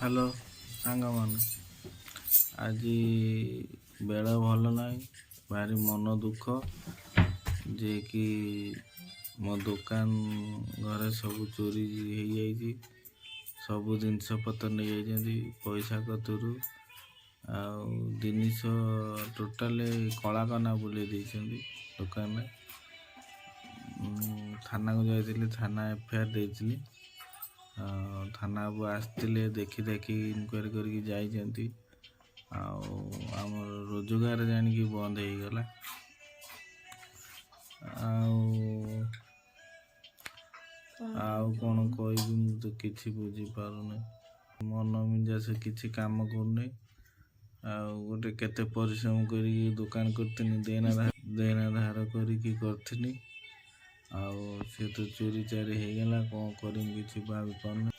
hello सांग मान आज बेल भल ना भारी मन दुख जे कि मो दुकान घरे सब चोरी हो जाइए सब जिनस पत्र नहीं जाइए पैसा कतरू जिनिस टोटाल कला कना बुले दुकान थाना को जाइए थाना एफआईआर देती थाना को आसते देखी इनक्वारी करके जाइए आमर रोजगार जानिकी बंद हो गला कौन कह तो किसी बुझी पारुनी मन मिजा से किसी काम करनी गोटे केते परिश्रम कर दुकान करथिनी देना धार करी करथिनी से तो चोरी चारी हो गला कौन कर किसी भाभी पार